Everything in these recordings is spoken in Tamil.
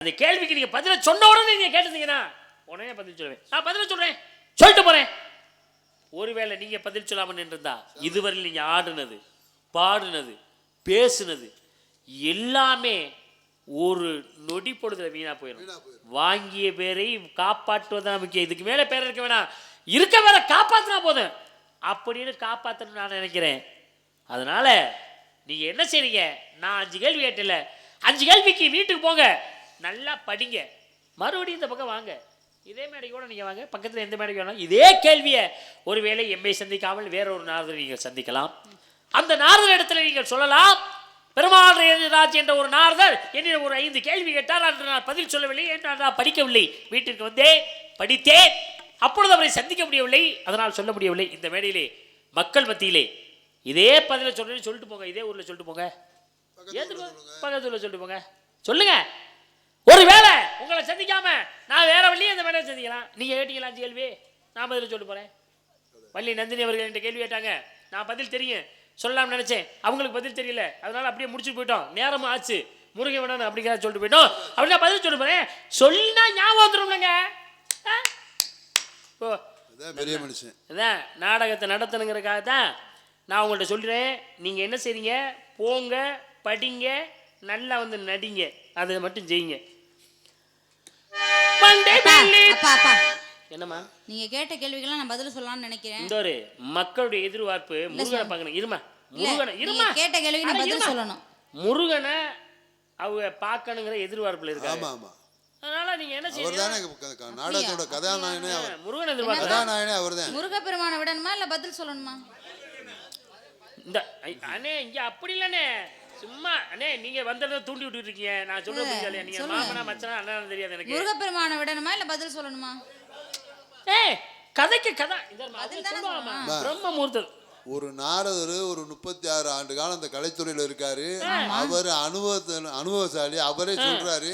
அந்த கேள்விக்கு நீங்க பதில சொன்ன உடனே நீங்க கேட்டீங்கன்னா உடனே பதில் சொல்லுவேன். நான் பதில சொல்றேன், சொல்லிட்டு போறேன். ஒருவேளை நீங்க பதில் சொல்லாம நின்றுருந்தா இதுவரையில் நீங்க ஆடுனது, பாடுனது, பேசுனது எல்லாமே ஒரு நொடி பொழுதுல வீணா போயிடும். வாங்கிய பேரை காப்பாற்றுவதான் முக்கியம். இதுக்கு மேல பேர் இருக்க வேணாம், இருக்க வேற காப்பாற்றினா போதும் அப்படின்னு காப்பாற்றணும்னு நான் நினைக்கிறேன். அதனால நீங்க என்ன செய்றீங்க, நான் 5 கேள்வி கேட்டல, 5 கேள்விக்கு வீட்டுக்கு போங்க, நல்லா படிங்க, மறுபடியும் இந்த பக்கம் வாங்க, இதே மேடையோட நீங்க வாங்க, பக்கத்தில் எந்த மேடைக்கு வேணாலும் இதே கேள்வியை ஒருவேளை எம்மை சந்திக்காமல் வேற ஒரு நாரதரை நீங்கள் சந்திக்கலாம். அந்த நாரதர் இடத்துல நீங்கள் சொல்லலாம், பெருமாள் ராஜ் என்ற ஒரு நாரதர் என்னிடம் ஒரு 5 கேள்வி கேட்டார், அன்று நான் பதில் சொல்லவில்லை, என்று நான் படிக்கவில்லை, வீட்டிற்கு வந்தேன், படித்தேன், அப்பொழுது அவரை சந்திக்க முடியவில்லை, அதனால் சொல்ல முடியவில்லை. இந்த மேடையிலே மக்கள் மத்தியிலே இதே பதில சொல்றேன்னு சொல்லிட்டு போங்க, இதே ஊரில் சொல்லிட்டு போங்க, பக்கத்துல சொல்லிட்டு போங்க, சொல்லுங்க. ஒருவேளை உங்களை சந்திக்காம நான் வேற வழியே அந்த மேடையை சந்திக்கலாம். நீங்க கேட்டீங்களா 5 கேள்வி, நான் பதில் சொல்லிட்டு போறேன். வள்ளி நந்தினி அவர்கள் என்ற கேள்வி கேட்டாங்க, நான் பதில் தெரியும் சொல்லலாம்னு நினைச்சேன், அவங்களுக்கு பதில் தெரியல, அதனால அப்படியே முடிச்சுட்டு போயிட்டோம், நேரமும் ஆச்சு, முருகன் வேணும் அப்படிங்கிறத சொல்லிட்டு போயிட்டோம். அப்படி நான் பதில் சொல்லிட்டு போறேன், சொல்லினா ஞாபகம் வந்துடும்லங்க. பெரிய மனுஷன் அதான் நாடகத்தை நடத்தணுங்கிறதுக்காக தான் நான் உங்கள்கிட்ட சொல்கிறேன். நீங்கள் என்ன செய்றீங்க, போங்க, படிங்க, நல்லா வந்து நடிங்க, அதை மட்டும் செய்யுங்க. என்னம்மா நீங்க கேட்ட கேள்விக்கெல்லாம் நான் பதில் சொல்லலாம்னு நினைக்கிறேன். இந்த ஒரு மக்களுடைய எதிர்பார்ப்பு முருகனை பார்க்கணும். இருமா கேட்ட கேள்விக்கு நான் பதில் சொல்லணும். முருகனை அவங்க பார்க்கணுங்கிற எதிர்பார்ப்புல இருக்காங்க. ஆமா ஆமா. அதனால நீங்க என்ன செய்யணும், நாடகத்தோட கதாநாயகனே அவர். முருகன் எதிர்பார்க்க கதாநாயகனே அவர்தான். முருகப்பெருமானை விடணுமா இல்ல பதில் சொல்லணுமா? இந்த அண்ணே இங்க அப்படி இல்லண்ணே, சும்மா அண்ணே நீங்க வந்தத தூண்டி விட்டுட்டு இருக்கீங்க. நான் சொல்றது புரியலையா? நீங்க மாமனா மச்சானா அண்ணன் தெரியாது எனக்கு. முருகப்பெருமானை விடணுமா இல்ல பதில் சொல்லணுமா? ஏய் கதைக்கு கதை இந்த பதில் சொல்லுவாமா பிரம்ம மூர்த்தம். ஒரு நாரதர் ஒரு 36 ஆண்டு காலம் அந்த கலைத்துறையில இருக்காரு. அவர் அனுபவசாலி. அவரே சொல்றாரு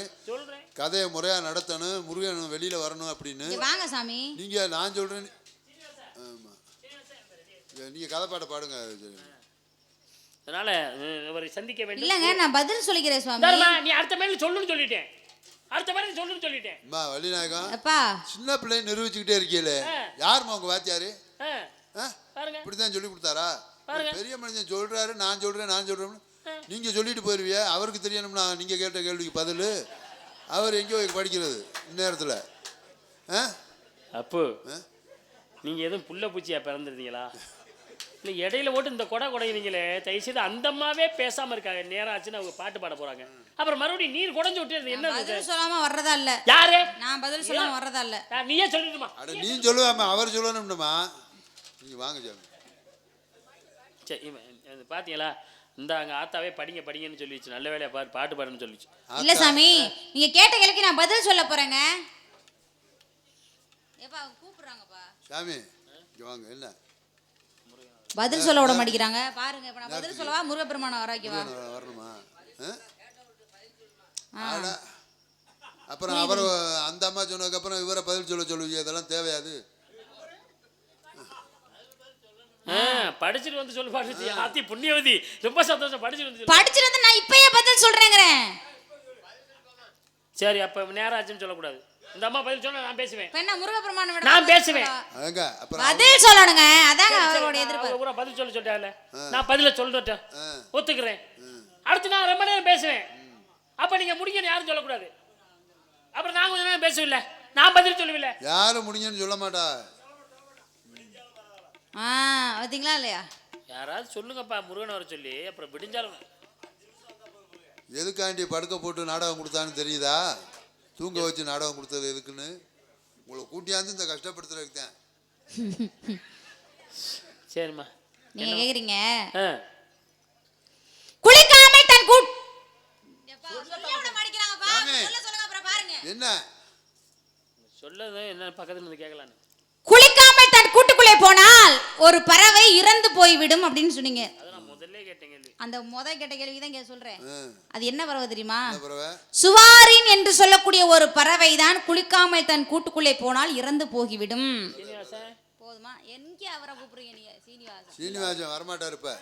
கதையை முறையா நடத்தணும், முருகன் வெளியில வரணும் அப்படின்னு. வாங்க சாமி. நீங்க நான் சொல்றேன், ஆமா நீங்க கதை பாட்ட பாடுங்க. அதனால அவரை சந்திக்க வேண்டும். இல்லங்க நான் பதில் சொல்லிக்கிறேன் சுவாமி. நீ அடுத்த மேல சொல்லுன்னு சொல்லிட்டேன், அடுத்த மேல சொல்லுன்னு சொல்லிட்டேன். அம்மா வள்ளிநாயகம் அப்பா சின்ன பிள்ளை நிரூபிச்சுக்கிட்டே இருக்கீங்களே, யாருமா உங்க வாத்தியாரு? பாருங்க இப்படிதான் சொல்லி கொடுத்தாரா? பெரிய மனுஷன் சொல்றாரு, நான் சொல்றேன் நீங்க சொல்லிட்டு போயிருவிய. அவருக்கு தெரியணும்னா நீங்க கேட்ட கேள்விக்கு பதில் அவர் எங்கேயோ படிக்கிறது இந்நேரத்துல. அப்போ நீங்க எதுவும் புள்ள பூச்சியா பிறந்திருந்தீங்களா? இல்லை இடையில போட்டு இந்த கொடைங்களே, தயவுசெய்து அந்த அம்மாவே பேசாம இருக்காங்க. நேரம் ஆச்சுன்னு அவங்க பாட்டு பாட போறாங்க, அப்புறம் மறுபடியும் நீர் குடைஞ்சு விட்டு என்ன பதில் சொல்லாம வர்றதா இல்ல. யாரு? நான் பதில் சொல்லாம வர்றதா இல்ல. நீயே சொல்லிடுமா? அட நீ சொல்லுவாமா, அவர் சொல்லணும்னுமா. நீங்க வாங்க சாமி. சரி பாத்தீங்களா, இந்த அங்க ஆத்தாவே படிங்க படிங்கன்னு சொல்லிச்சு, நல்ல வேலையா பாட்டு பாடுன்னு சொல்லிச்சு. இல்ல சாமி நீங்க கேட்ட கேள்விக்கு நான் பதில் சொல்ல போறேங்க. ஏப்பா கூப்பிடுறாங்கப்பா சாமி இங்க வாங்க. என்ன பதில் சொல்ல விட மாட்டேங்கிறாங்க பாருங்க. இப்ப நான் பதில் சொல்லவா முருகப்பெருமானை வராக்கிவா வரணுமா? அப்புறம் அவர் அந்த அம்மா சொன்னதுக்கு அப்புறம் இவரை பதில் சொல்லுவீங்க, இதெல்லாம் தேவையாது. படிச்சுட்டு வந்து சொல்லு. பாடுச்சு ஆத்தி புண்ணியவதி, ரொம்ப சந்தோஷம். படிச்சுட்டு வந்து நான் இப்பயே பதில் சொல்றேங்கிறேன். சரி அப்ப நேரம் ஆச்சுன்னு சொல்லக்கூடாது. இந்த அம்மா பதில் சொன்னா நான் பேசுவேன். பெண்ணா முருகப்பெருமானை விட நான் பேசுவேன். பதில் சொல்லணுங்க, அதாங்க அவரோட எதிர்பார்ப்பு. பூரா பதில் சொல்லிட்டாங்கல, நான் பதில சொல்லிட்டேன், ஒத்துக்கிறேன். அடுத்து நான் ரொம்ப நேரம் பேசுவேன். அப்ப நீங்க முடிங்கன்னு யாரும் சொல்லக்கூடாது. அப்புறம் நான் கொஞ்ச நேரம் பேசுவில்ல, நான் பதில் சொல்லுவில்ல. யாரும் முடிங்கன்னு சொல்ல மாட்டா. பாத்தீங்களா இல்லையா? யாராவது சொல்லுங்கப்பா முருகன் வர சொல்லி, அப்புறம் விடிஞ்சாலும். எதுக்காண்டி படுக்க போட்டு நாடகம் கொடுத்தான்னு தெரியுதா? தூங்க வச்சு நாடகம் கொடுத்தது எதுக்குன்னு உங்களை கூட்டியாந்து இந்த கஷ்டப்படுத்துறதுக்கு தான். சரிம்மா நீங்க கேக்குறீங்க குளிக்காமல் தன் என்ன சொல்லது என்ன பக்கத்துல இருந்து கேட்கலான்னு. குளிக்காமல் தன் கூட்டுக்குள்ளே போனால் ஒரு பறவை இறந்து போய்விடும் அப்படின்னு சொன்னீங்க. முதல்ல கேட்டீங்க, அந்த கேட்ட கேள்வி தான் சொல்றேன். அது என்ன பறவை தெரியுமா? சுவாரின் என்று சொல்லக்கூடிய ஒரு பறவை தான் குளிக்காமல் தன் கூட்டுக்குள்ளே போனால் இறந்து போகிவிடும். போதுமா? எங்க அவரை கூப்பிடுறீங்க நீங்க? சீனிவாசன் வரமாட்டாரு இப்ப.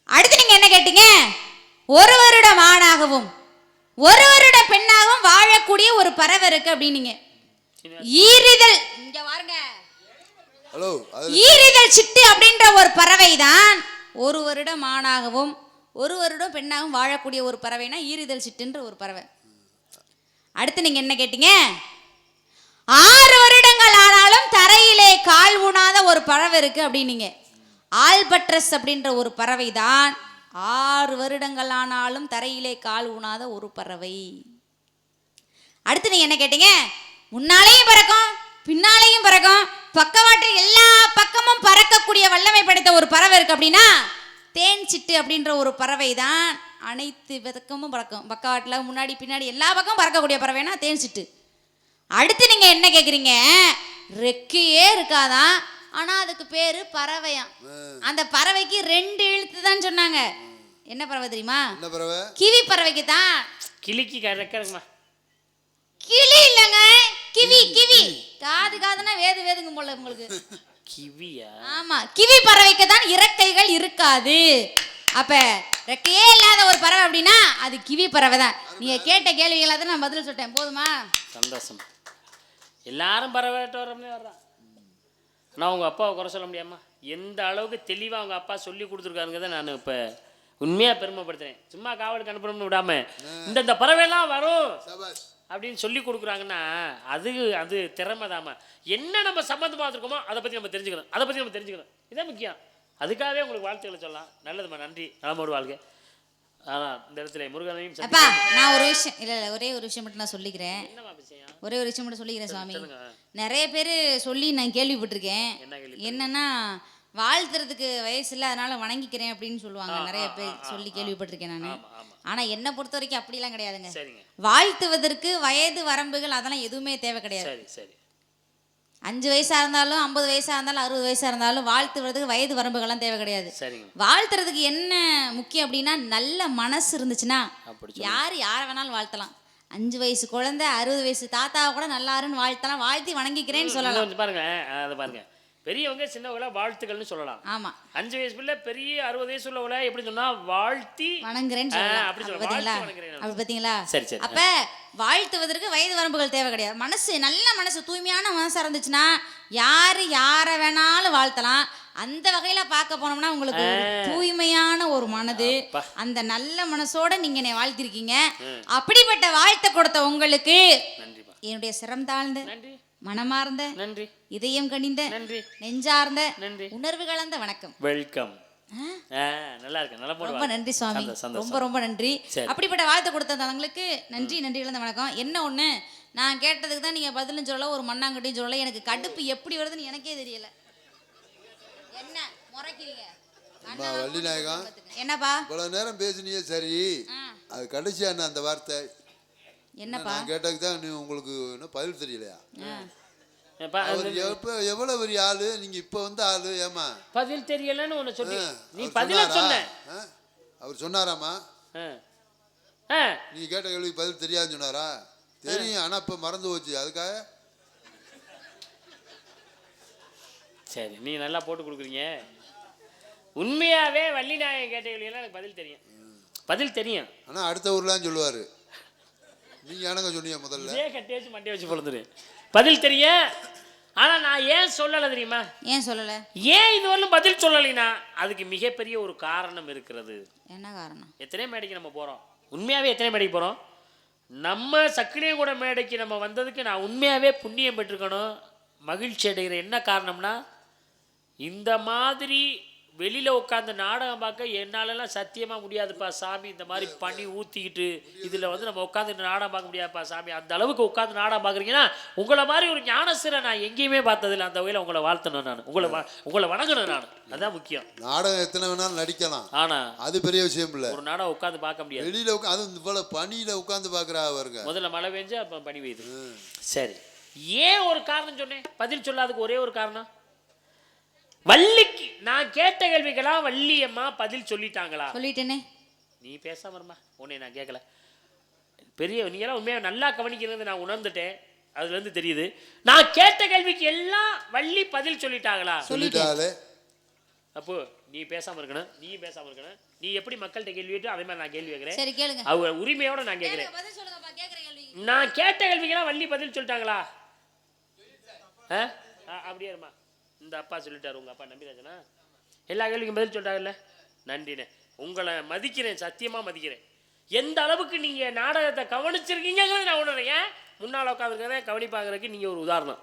அடுத்து நீங்க என்ன கேட்டீங்க? ஒரு வருடம் ஆணாகவும் ஒரு வருட பெண்ணாகவும் வாழக்கூடிய ஒரு பறவை இருக்கு அப்படின்னீங்க. ஈரிதழ் இங்க பாருங்க, ஹலோ ஈரிதழ் சிட்டு அப்படின்ற ஒரு பறவை தான் ஒரு வருடம் ஆணாகவும் ஒரு வருடம் பெண்ணாகவும் வாழக்கூடிய ஒரு பறவைனா ஈரிதழ் சிட்டுன்ற ஒரு பறவை. அடுத்து நீங்க என்ன கேட்டீங்க? 6 வருடங்கள் ஆனாலும் தரையிலே கால் ஊனாத ஒரு பறவை இருக்கு அப்படின்னீங்க. ஆல்பட்ரஸ் அப்படின்ற ஒரு பறவை தான் 6 வருடங்கள் ஆனாலும் தரையிலே கால் ஊனாத ஒரு பறவை. அடுத்து நீங்க என்ன கேட்டீங்க? முன்னாலேயும் பறக்கும் பின்னாலேயும் பறக்கும், பக்கவாட்டில் எல்லா பக்கமும் பறக்கக்கூடிய வல்லமை படைத்த ஒரு பறவை இருக்கு அப்படின்னா தேன் சிட்டு அப்படின்ற ஒரு பறவை தான் அனைத்து பக்கமும் பறக்கும். பக்கவாட்டில் முன்னாடி பின்னாடி எல்லா பக்கமும் பறக்கக்கூடிய பறவைனா தேன் சிட்டு. அடுத்து நீங்க என்ன கேக்குறீங்க? ரெக்கையே இருக்காதான், ஆனா அதுக்கு பேரு பறவையாம். அந்த பறவைக்கு 2 எழுத்து தான் சொன்னாங்க. என்ன பறவை தெரியுமா? என்ன பறவை? கிவி பறவைக்கு தான். கிளிக்கு ரெக்கமா? கிளி இல்லங்க, கிவி. கிவி காதுனா வேதுங்க போல உங்களுக்கு. கிவியா? ஆமா, கிவி பறவைக்கு தான் இறக்கைகள் இருக்காது. அப்ப ரெக்கையே இல்லாத ஒரு பறவை அப்படின்னா அது கிவி பறவை தான். நீங்க கேட்ட கேள்விகளை தான் நான் பதில் சொல்லிட்டேன். போதுமா? சந்தோஷம். எல்லாரும் பறவைட்டு வர்றான். ஆனால் உங்கள் அப்பாவை குறை சொல்ல முடியாமா? எந்த அளவுக்கு தெளிவாக அவங்க அப்பா சொல்லி கொடுத்துருக்காருங்க நான் இப்போ உண்மையாக பெருமைப்படுத்துகிறேன். சும்மா காவலுக்கு அனுப்பணும்னு விடாம இந்த பறவைலாம் வரும் அப்படின்னு சொல்லி கொடுக்குறாங்கன்னா அது திறமை தாமா. என்ன நம்ம சம்மந்தமாக இருக்கோமோ அதை பற்றி நம்ம தெரிஞ்சுக்கணும். இதான் முக்கியம். அதுக்காகவே உங்களுக்கு வாழ்த்துக்களை சொல்லலாம். நல்லதுமா, நன்றி. நலமோடு வாழ்க. ஆனால் இந்த இடத்துல முருகனையும் அப்பா நான் ஒரு விஷயம் ஒரே ஒரு விஷயம் மட்டும் நான் சொல்லிக்கிறேன். என்னமா விஷயம்? ஒரே ஒரு விஷயம் மட்டும் சொல்லிக்கிறேன் சுவாமி. நிறைய பேர் சொல்லி நான் கேள்விப்பட்டிருக்கேன். என்னன்னா வாழ்த்துறதுக்கு வயசு இல்லை அதனால வணங்கிக்கிறேன் அப்படின்னு சொல்லுவாங்க. நிறைய பேர் சொல்லி கேள்விப்பட்டிருக்கேன் நான். ஆனா என்னை பொறுத்த வரைக்கும் அப்படிலாம் கிடையாதுங்க. வாழ்த்துவதற்கு வயது வரம்புகள் அதெல்லாம் எதுவுமே தேவை கிடையாது. 5 வயசா இருந்தாலும் 50 வயசா இருந்தாலும் 60 வயசா இருந்தாலும் வாழ்த்துறதுக்கு வயது வரம்புகள்லாம் தேவை கிடையாது. வாழ்த்துறதுக்கு என்ன முக்கியம் அப்படின்னா நல்ல மனசு இருந்துச்சுன்னா யாரை வேணாலும் வாழ்த்தலாம். 5 வயசு குழந்தை 60 வயசு தாத்தாவை கூட நல்லாருன்னு வாழ்த்தலாம், வாழ்த்தி வணங்கிக்கிறேன்னு சொல்லலாம். பாருங்க பெரியவங்க சின்னவங்கள வாழ்த்துக்கள்னு சொல்லலாம். ஆமா, 5 வயசு பிள்ளை பெரிய 60 வயசு உள்ளவங்கள எப்படி சொன்னா வாழ்த்தி வணங்குறேன்னு சொல்லலாம். அப்படி பாத்தீங்களா? அப்ப வாழ்த்துவதற்கு வயது வரம்புகள் தேவை கிடையாது. நல்ல மனசு தூய்மையான மனசா இருந்துச்சுன்னா யாரை வேணாலும் வாழ்த்தலாம். அந்த வகையில பார்க்க போனோம்னா உங்களுக்கு தூய்மையான ஒரு மனது, அந்த நல்ல மனசோட நீங்க என்னை வாழ்த்திருக்கீங்க. அப்படிப்பட்ட வாழ்த்தை கொடுத்த உங்களுக்கு என்னுடைய சிரம் தாழ்ந்த மனமார்ந்த நன்றி, இதயம் கனிந்த நன்றி, நெஞ்சார்ந்த நன்றி, உணர்வு கலந்த வணக்கம். வெல்கம். நல்லா இருக்கு. ரொம்ப நன்றி சுவாமி, ரொம்ப நன்றி. அப்படிப்பட்ட வாழ்த்து கொடுத்தவங்களுக்கு நன்றி கலந்த வணக்கம். என்ன ஒண்ணு நான் கேட்டதுக்கு தான் நீங்க பதிலும் சொல்லல, ஒரு மண்ணாங்கட்டியும் சொல்லல. எனக்கு கடுப்பு எப்படி வருதுன்னு எனக்கே தெரியல. என்ன முறைக்கிறீங்க? வள்ளிநாயகம் என்னப்பா இவ்வளவு நேரம் பேசுனியே சரி, அது கடைசியா என்ன அந்த வார்த்தை என்னப்பா கேட்டதுக்கு தான் நீ உங்களுக்கு என்ன பதில் தெரியலையா? எவ்வளவு பெரிய ஆளு நீங்க இப்ப வந்து ஆளு ஏமா பதில் தெரியலன்னு ஒண்ணு சொல்லி நீ பதில சொன்ன. அவர் சொன்னாராமா? நீங்க கேட்ட கேள்விக்கு பதில் தெரியாதுன்னு சொன்னாரா? தெரியும், ஆனா இப்ப மறந்து போச்சு. அதுக்காக சரி நீ நல்லா போட்டு கொடுக்குறீங்க. உண்மையாவே வள்ளிநாயகம் கேட்ட கேள்வியெல்லாம் எனக்கு பதில் தெரியும். ஆனா அடுத்த ஊர்லாம் சொல்லுவாரு. நீங்க எனக்கு சொன்னீங்க முதல்ல கட்டேச்சு மண்டே வச்சு பொழுது பதில் தெரியும். ஆனா நான் ஏன் சொல்லல தெரியுமா? ஏன் இதுவரையும் பதில் சொல்லலைன்னா அதுக்கு மிகப்பெரிய ஒரு காரணம் இருக்கிறது. என்ன காரணம்? எத்தனை மேடைக்கு நம்ம போறோம், உண்மையாவே எத்தனை மேடைக்கு போறோம். நம்ம சக்கிலியங்கூட மேடைக்கு நம்ம வந்ததுக்கு நான் உண்மையாவே புண்ணியம் பெற்றிருக்கணும், மகிழ்ச்சி அடைகிற. என்ன காரணம்னா இந்த மாதிரி வெளியில உட்காந்து நாடகம் பார்க்க என்னாலலாம் சத்தியமா முடியாதுப்பா சாமி. இந்த மாதிரி பண்ணி ஊத்திக்கிட்டு இதுல வந்து நம்ம உட்காந்து நாடகம் பார்க்க முடியாதுப்பா சாமி. அந்த அளவுக்கு உட்காந்து நாடகம் பார்க்குறீங்கன்னா உங்களை மாதிரி ஒரு ஞானசிரை நான் எங்கேயுமே பார்த்ததில்லை. அந்த வகையில் உங்களை வாழ்த்தணும், நான் உங்களை வணங்கணும். நான் அதான் முக்கியம். நாடகம் எத்தனை வேணாலும் நடிக்கலாம், ஆனா அது பெரிய விஷயம் இல்லை. ஒரு நாடகம் உட்காந்து பார்க்க முடியாது. வெளியில அது இவ்வளவு பனியில உட்காந்து பார்க்குறா அவருங்க. முதல்ல மழை பெஞ்சு அப்ப பனி பெய்யுது. சரி, ஏன் ஒரு காரணம் சொன்னேன், பதில் சொல்லாதுக்கு ஒரே ஒரு காரணம். வள்ளிக்கு நான் கேட்ட கேள்விக்கெல்லாம் வள்ளியம்மா பதில் சொல்லிட்டாங்களா? சொல்லிட்டேனே. நீ பேசாம இருமா, உன்னை நான் கேட்கல. பெரிய நீங்களாம் உண்மையாக நல்லா கவனிக்கிறது நான் உணர்ந்துட்டேன். அதுல இருந்து தெரியுது நான் கேட்ட கேள்விக்கு எல்லாம் வள்ளி பதில் சொல்லிட்டாங்களா? சொல்லிட்டாங்களே. அப்போ நீ பேசாம இருக்கணும், நீ பேசாம இருக்கணும். நீ எப்படி மக்கள்கிட்ட கேள்வி கேட்டு அதே மாதிரி நான் கேள்வி கேட்கிறேன். சரி கேளுங்க. அவங்க உரிமையோட நான் கேட்கிறேன். பதில் சொல்லுங்கப்பா, கேக்குற கேள்விக்கு. நான் கேட்ட கேள்விக்கெல்லாம் வள்ளி பதில் சொல்லிட்டாங்களா? அப்படியே இருமா. இந்த அப்பா சொல்லிட்டாரு, உங்க அப்பா நம்பிராஜனா எல்லா கேள்விக்கும் பதில் சொல்லிட்டாங்கல்ல, நன்றிண்ணே. உங்களை மதிக்கிறேன், சத்தியமா மதிக்கிறேன். எந்த அளவுக்கு நீங்க நாடகத்தை கவனிச்சிருக்கீங்கிறத நான் உணர்றேன். ஏன் முன்னால் உட்காந்துருக்கிறத கவனிப்பாங்கிறதுக்கு நீங்க ஒரு உதாரணம்.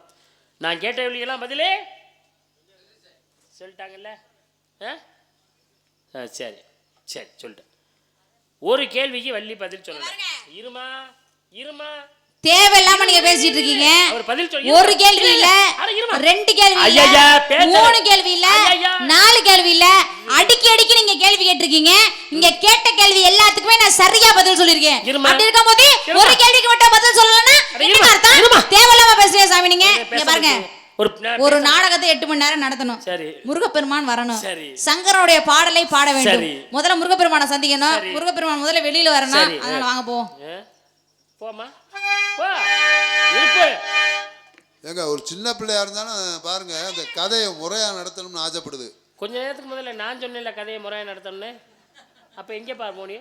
நான் கேட்ட கேள்விக்கெல்லாம் பதிலே சொல்லிட்டாங்கல்ல. சரி சரி சொல்லிட்டேன். ஒரு கேள்விக்கு வள்ளி பதில் சொல்லல. இருமா இருமா, தேவையில்லாம நீங்க பேசிட்டு இருக்கீங்க. அவர் பதில் சொல்ல ஒரு கேள்வி இல்ல, ரெண்டு கேள்வி இல்ல, மூணு கேள்வி இல்ல, 4 கேள்வி இல்ல, அடிக்கி அடிக்கி நீங்க கேள்வி கேட்டிருக்கீங்க. நீங்க கேட்ட கேள்வி எல்லாத்துக்குமே நான் சரியா பதில் சொல்லிருக்கேன். அப்படி இருக்கும்போது ஒரு கேள்விக்கு மட்டும் பதில் சொல்லலன்னா என்ன அர்த்தம்? தேவையில்லாம பேசுறீங்க சாமி. நீங்க பாருங்க, ஒரு நாடகத்தை 8 மணி நேரம் நடத்தணும். முருகப்பெருமான் வரணும், சங்கரோடைய பாடலை பாட வேண்டும். முதல்ல முருகப்பெருமானை சந்திக்கணும், முருகப்பெருமான் முதல்ல வெளியில வரணும். அதனால வாங்க போவோம். போமா ஏங்க ஒரு சின்ன பிள்ளையா இருந்தாலும் பாருங்க, அந்த கதையை முறையா நடத்தணும்னு ஆசைப்படுது. கொஞ்ச நேரத்துக்கு முதல்ல நான் சொன்னேன்ல கதையை முறையா நடத்தணும்னு. அப்ப எங்கே பாரு போனியோ?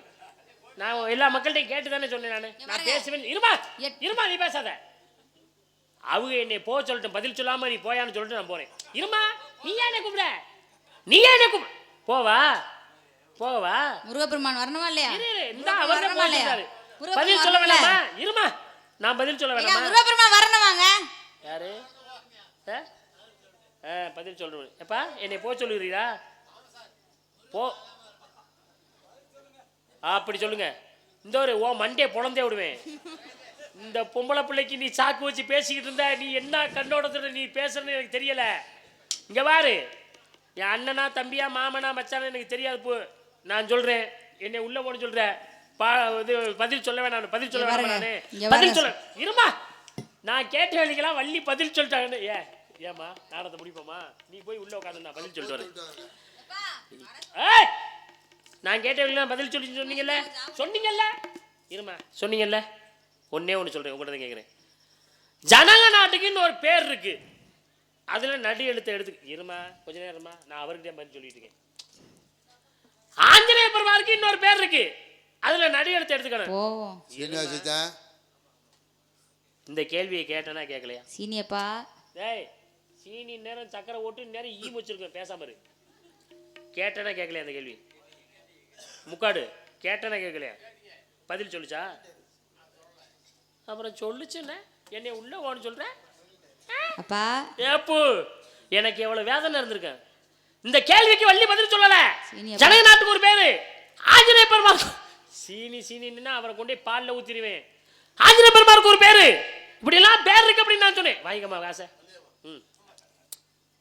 நான் எல்லா மக்கள்கிட்டையும் கேட்டு தானே சொன்னேன். நான் பேசுவேன். இருமா இருமா, நீ பேசாத. அவங்க என்னை போக சொல்லிட்டு பதில் சொல்லாம நீ போயான்னு சொல்லிட்டு நான் போறேன். இருமா, நீ ஏன் கூப்பிட? நீ ஏன் கூப்பிட? போவா போவா. முருகப்பெருமான் வரணுமா இல்லையா? இந்த அவர் தான் போறாரு. பதில் சொல்ல வேண்டாமா? இருமா, நான் பதில் சொல்ல வேண்டாமா? முருகப்பெருமான் வரணுமாங்க? யாரு பதில் சொல்றேன். எப்பா என்னை போக சொல்லுறீரா? போ அப்படி சொல்லுங்க. இந்த ஒரு ஓ மண்டே பொழந்தே விடுவேன். இந்த பொம்பளை பிள்ளைக்கு நீ சாக்கு வச்சு பேசிக்கிட்டு இருந்த, நீ என்ன கண்ணோடத்துல நீ பேசுறன்னு எனக்கு தெரியல. இங்க பாரு, என் அண்ணனா தம்பியா மாமனா மச்சானா எனக்கு தெரியாது. போ நான் சொல்றேன், என்னை உள்ள போன்னு சொல்ற. இது பதில் சொல்ல வேணாம், பதில் சொல்ல வேணாம். நானு பதில் சொல்ல இருமா. நான் கேட்ட வேலைக்கெல்லாம் வள்ளி பதில் சொல்லிட்டாங்கன்னு. ஏமா நாடத்தை முடிப்போமா? நீ போய் உள்ள உட்காந்து நான் பதில் சொல்லிட்டு வரேன். நான் கேட்ட வேலைக்கு பதில் சொல்லி சொன்னீங்கல்ல. இருமா, சொன்னீங்கல்ல. ஒன்னே ஒன்று சொல்றேன், உங்கள்கிட்ட கேட்குறேன். ஜனக நாட்டுக்குன்னு ஒரு பேர் இருக்கு, அதுல நடு எழுத்து எடுத்து. இருமா கொஞ்ச நேரமா, நான் அவர்கிட்ட பதில் சொல்லிட்டு இருக்கேன். ஆஞ்சநேய பெருமாளுக்கு இன்னொரு பேர் இருக்கு, அதுல நடு எழுத்து எடுத்துக்கணும். இந்த கேள்வியை கேட்டனா கேட்கலையா? சீனியப்பா, டேய் சீனி நேரம் சக்கரை ஓட்டு நேரம் ஈ வச்சிருக்கேன், பேசாம இரு. கேட்டனா கேட்கலையா? அந்த கேள்வி முக்காடு கேட்டனா கேட்கலையா? பதில் சொல்லுச்சா? அப்புறம் சொல்லுச்சுன்னு என்னை உள்ள ஓன்னு சொல்றேன். அப்பா ஏப்பு, எனக்கு எவ்வளவு வேதனை இருந்திருக்கேன். இந்த கேள்விக்கு வள்ளி பதில் சொல்லல. ஜனக நாட்டுக்கு ஒரு பேரு ஆஞ்சநேய பெருமாள். சீனின்னா அவரை கொண்டே பால்ல ஊத்திடுவேன். ஆஞ்சநேய பெருமாளுக்கு ஒரு பேரு, இப்படி எல்லாம் பேர் இருக்கு அப்படின்னு நான் சொன்னேன். வாங்கிக்கம்மா காசை.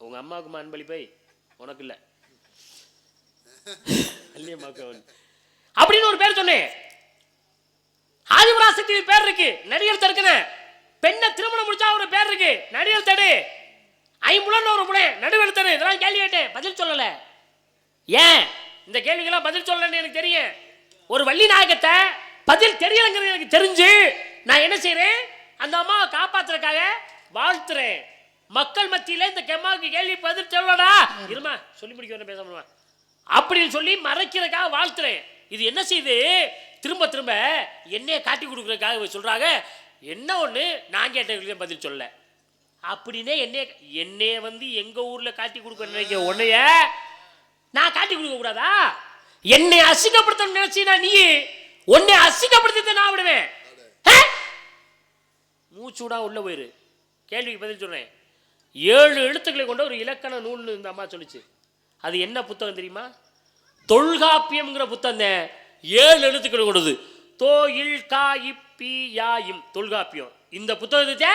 உங்க அம்மாவுக்கு அன்பளிப்பை, உனக்கு இல்ல அப்படின்னு ஒரு பேர் சொன்னேன். ஆதிபராசக்தி பேர் இருக்கு, நடிகர் தடுக்கன. பெண்ணை திருமணம் முடிச்சா ஒரு பேர் இருக்கு, நடிகர் தடு. ஐம்புலன்னு ஒரு புள்ளை, நடுவர் தடு. இதெல்லாம் கேள்வி கேட்டேன், பதில் சொல்லல. ஏன் இந்த கேள்விக்கெல்லாம் பதில் சொல்லலன்னு எனக்கு தெரியும். ஒரு வள்ளி நாயகத்தை பதில் தெரியலங்கிறது எனக்கு தெரிஞ்சு நான் என்ன செய்யறேன், அந்த அம்மாவை காப்பாத்துறதுக்காக வாழ்த்துறேன். மக்கள் மத்தியில இந்த அம்மாவுக்கு கேள்வி பதில் சொல்லடா. இருமா சொல்லி முடிக்க பேச முடியுமா அப்படின்னு சொல்லி மறைக்கிறதுக்காக வாழ்த்துறேன். இது என்ன செய்யுது, திரும்ப திரும்ப என்னைய காட்டி கொடுக்கறதுக்காக சொல்றாங்க. என்ன ஒண்ணு, நான் கேட்ட பதில் சொல்ல அப்படின்னே என்னைய வந்து எங்க ஊர்ல காட்டி கொடுக்க நினைக்க உன்னைய நான் காட்டி கொடுக்க கூடாதா? என்னை அசிங்கப்படுத்த நினைச்சீனா நீ, உன்னை அசிங்கப்படுத்தி நான் விடுவேன். மூச்சூடா உள்ள போயிரு. கேள்விக்கு பதில் சொல்றேன். 7 எழுத்துக்களை கொண்ட ஒரு இலக்கண நூல்னு இந்த அம்மா சொல்லிச்சு. அது என்ன புத்தகம் தெரியுமா? தொல்காப்பியம்ங்கிற புத்தகம். 7 எழுத்துக்கள் கொண்டது. தோ இல் கா இப்பி யாயும் தொல்காப்பியம். இந்த புத்தகத்தை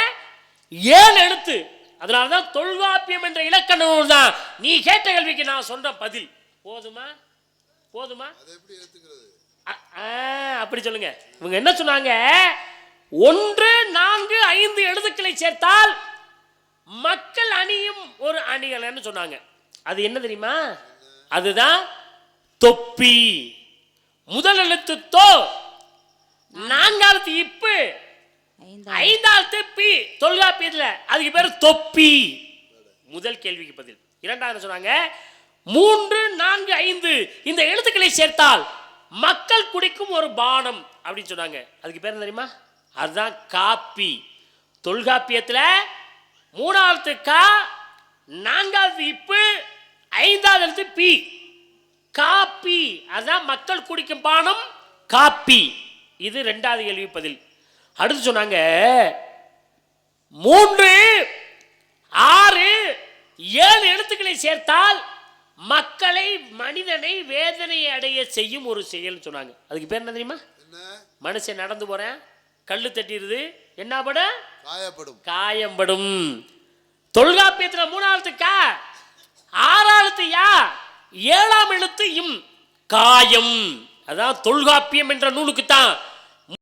7 எழுத்து. அதனாலதான் தொல்காப்பியம் என்ற இலக்கண நூல் தான் நீ கேட்ட கேள்விக்கு நான் சொல்ற பதில். போதுமா? போதுமா? அப்படி சொல்லுங்க. இவங்க என்ன சொன்னாங்க, 1, 4, 5 எழுத்துக்களை சேர்த்தால் மக்கள் அணியும் ஒரு அணிகள்னு சொன்னாங்க. அது என்ன தெரியுமா? அதுதான் தொப்பி. முதல் எழுத்து தோ, 4வது இப்பு, 5வது பி. தொல்காப்பியத்துல அதுக்கு பேரு தொப்பி. முதல் கேள்விக்கு பதில். 2வது சொன்னாங்க, 3, 4, 5 இந்த எழுத்துக்களை சேர்த்தால் மக்கள் குடிக்கும் ஒரு பானம் அப்படின்னு சொன்னாங்க. அதுக்கு பேர் என்ன தெரியுமா? அதுதான் காப்பி. தொல்காப்பியத்தில் 3வது கா, 4வது இப்பு, 5வது எழுத்து பி. காப்பி, அதுதான் மக்கள் குடிக்கும் பானம் காப்பி. இது 2வது கேள்வி பதில். அடுத்து சொன்னாங்க 3, 6, 7 எழுத்துக்களை சேர்த்தால் மக்களை மனிதனை வேதனை அடைய செய்யும் ஒரு செயல் சொன்னாங்க. அதுக்கு பேர் என்ன தெரியுமா? மனுஷன் நடந்து போறேன், கல்லு தட்டிடுது, என்ன படும்? காயப்படும். காயம்படும். தொல்காப்பியத்தில் 3வது கா, 6வது யா, 7ஆம் எழுத்து இம். காயம். அதான் தொல்காப்பியம் என்ற நூலுக்கு தான்